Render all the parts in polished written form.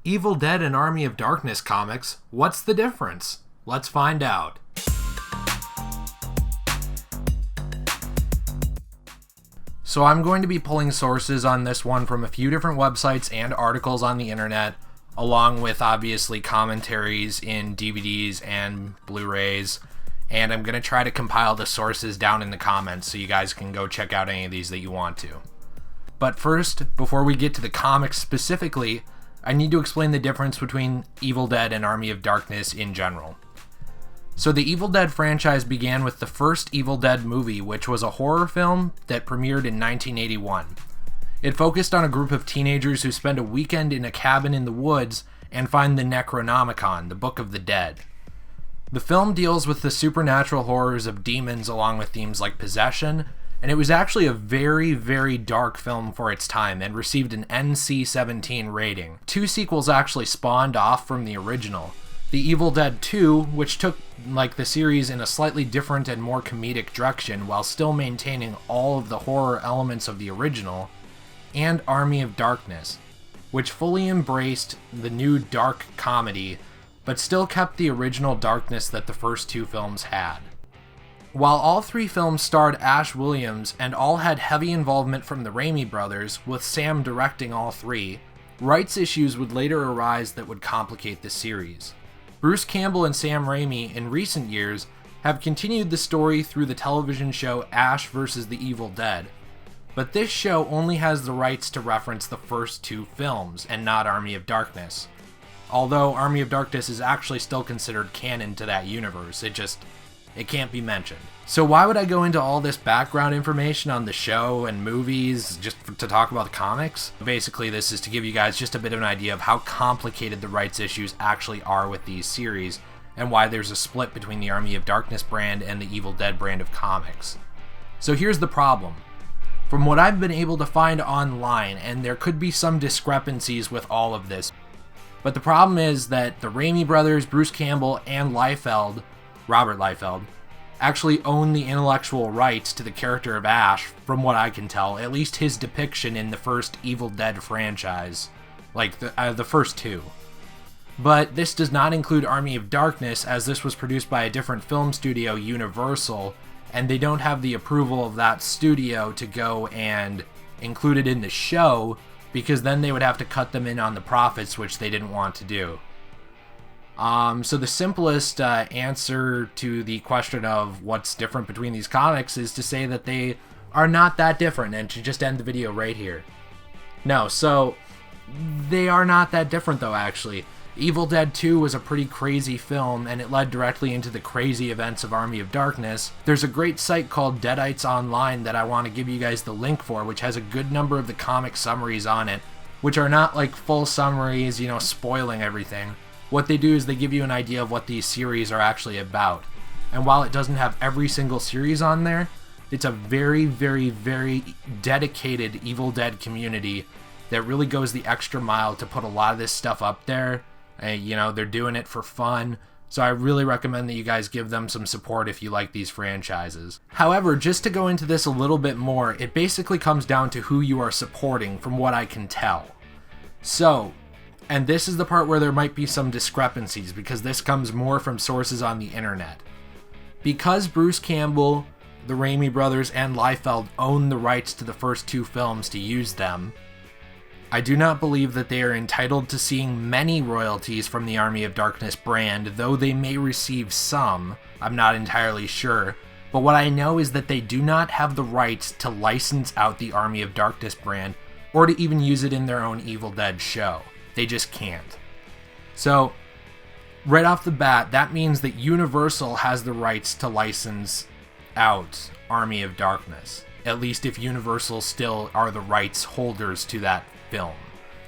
Evil Dead and Army of Darkness comics, what's the difference? Let's find out. So I'm going to be pulling sources on this one from a few different websites and articles on the internet, along with obviously commentaries in DVDs and Blu-rays, and I'm going to try to compile the sources down in the comments so you guys can go check out any of these that you want to. But first, before we get to the comics specifically, I need to explain the difference between Evil Dead and Army of Darkness in general. So the Evil Dead franchise began with the first Evil Dead movie, which was a horror film that premiered in 1981. It focused on a group of teenagers who spend a weekend in a cabin in the woods and find the Necronomicon, the Book of the Dead. The film deals with the supernatural horrors of demons along with themes like possession, and it was actually a very, very dark film for its time and received an NC-17 rating. 2 sequels actually spawned off from the original. The Evil Dead 2, which took the series in a slightly different and more comedic direction while still maintaining all of the horror elements of the original, and Army of Darkness, which fully embraced the new dark comedy, but still kept the original darkness that the first 2 films had. While all 3 films starred Ash Williams and all had heavy involvement from the Raimi brothers, with Sam directing all 3, rights issues would later arise that would complicate the series. Bruce Campbell and Sam Raimi, in recent years, have continued the story through the television show Ash vs. the Evil Dead, but this show only has the rights to reference the first 2 films, and not Army of Darkness. Although Army of Darkness is actually still considered canon to that universe, it can't be mentioned. So why would I go into all this background information on the show and movies just to talk about the comics? Basically, this is to give you guys just a bit of an idea of how complicated the rights issues actually are with these series, and why there's a split between the Army of Darkness brand and the Evil Dead brand of comics. So here's the problem. From what I've been able to find online, and there could be some discrepancies with all of this, but the problem is that the Raimi brothers, Bruce Campbell, and Robert Liefeld, actually own the intellectual rights to the character of Ash, from what I can tell, at least his depiction in the first Evil Dead franchise, the first 2. But this does not include Army of Darkness, as this was produced by a different film studio, Universal, and they don't have the approval of that studio to go and include it in the show, because then they would have to cut them in on the profits, which they didn't want to do. So the simplest answer to the question of what's different between these comics is to say that they are not that different, and to just end the video right here. No, so they are not that different though, actually. Evil Dead 2 was a pretty crazy film, and it led directly into the crazy events of Army of Darkness. There's a great site called Deadites Online that I want to give you guys the link for, which has a good number of the comic summaries on it, which are not full summaries, spoiling everything. What they do is they give you an idea of what these series are actually about. And while it doesn't have every single series on there, it's a very, very, very dedicated Evil Dead community that really goes the extra mile to put a lot of this stuff up there. They're doing it for fun. So I really recommend that you guys give them some support if you like these franchises. However, just to go into this a little bit more, it basically comes down to who you are supporting, from what I can tell. So, and this is the part where there might be some discrepancies, because this comes more from sources on the internet. Because Bruce Campbell, the Raimi brothers, and Liefeld own the rights to the first 2 films to use them, I do not believe that they are entitled to seeing many royalties from the Army of Darkness brand, though they may receive some. I'm not entirely sure. But what I know is that they do not have the rights to license out the Army of Darkness brand, or to even use it in their own Evil Dead show. They just can't. So, right off the bat, that means that Universal has the rights to license out Army of Darkness. At least if Universal still are the rights holders to that film.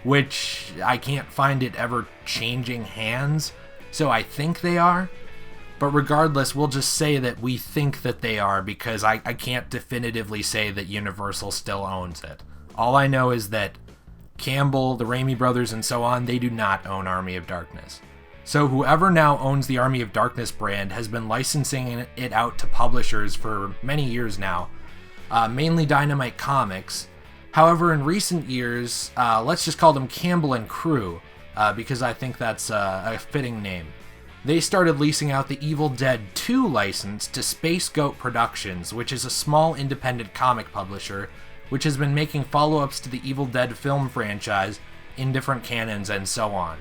Which I can't find it ever changing hands, so I think they are. But regardless, we'll just say that we think that they are, because I can't definitively say that Universal still owns it. All I know is that Campbell, the Raimi brothers, and so on, they do not own Army of Darkness. So whoever now owns the Army of Darkness brand has been licensing it out to publishers for many years now, mainly Dynamite Comics. However, in recent years, let's just call them Campbell and crew, because I think that's a fitting name. They started leasing out the Evil Dead 2 license to Space Goat Productions, which is a small independent comic publisher, which has been making follow-ups to the Evil Dead film franchise in different canons and so on.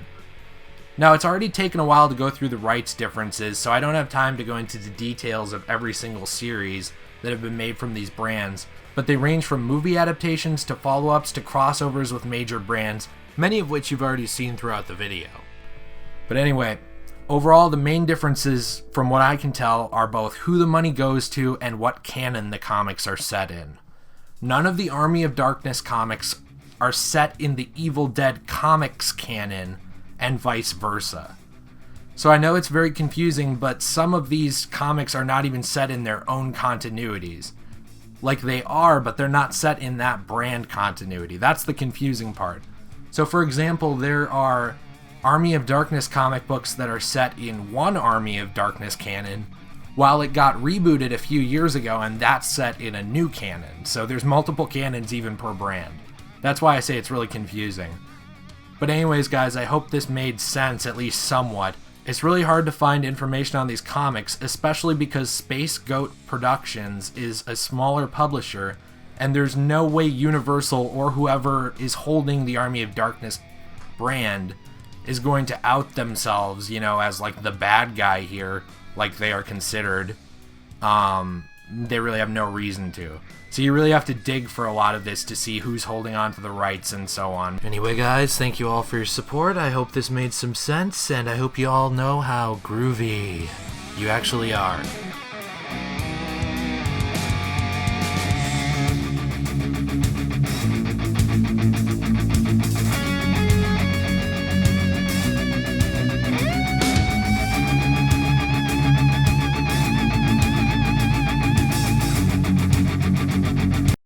Now, it's already taken a while to go through the rights differences, so I don't have time to go into the details of every single series that have been made from these brands, but they range from movie adaptations to follow-ups to crossovers with major brands, many of which you've already seen throughout the video. But anyway, overall, the main differences, from what I can tell, are both who the money goes to and what canon the comics are set in. None of the Army of Darkness comics are set in the Evil Dead comics canon, and vice versa. So I know it's very confusing, but some of these comics are not even set in their own continuities. Like they are, but they're not set in that brand continuity. That's the confusing part. So for example, there are Army of Darkness comic books that are set in one Army of Darkness canon, while it got rebooted a few years ago and that's set in a new canon. So there's multiple canons even per brand. That's why I say it's really confusing. But anyways, guys, I hope this made sense, at least somewhat. It's really hard to find information on these comics, especially because Space Goat Productions is a smaller publisher, and there's no way Universal or whoever is holding the Army of Darkness brand is going to out themselves, you know, as like the bad guy here, like they are considered. They really have no reason to. So you really have to dig for a lot of this to see who's holding on to the rights and so on. Anyway, guys, thank you all for your support. I hope this made some sense, and I hope you all know how groovy you actually are.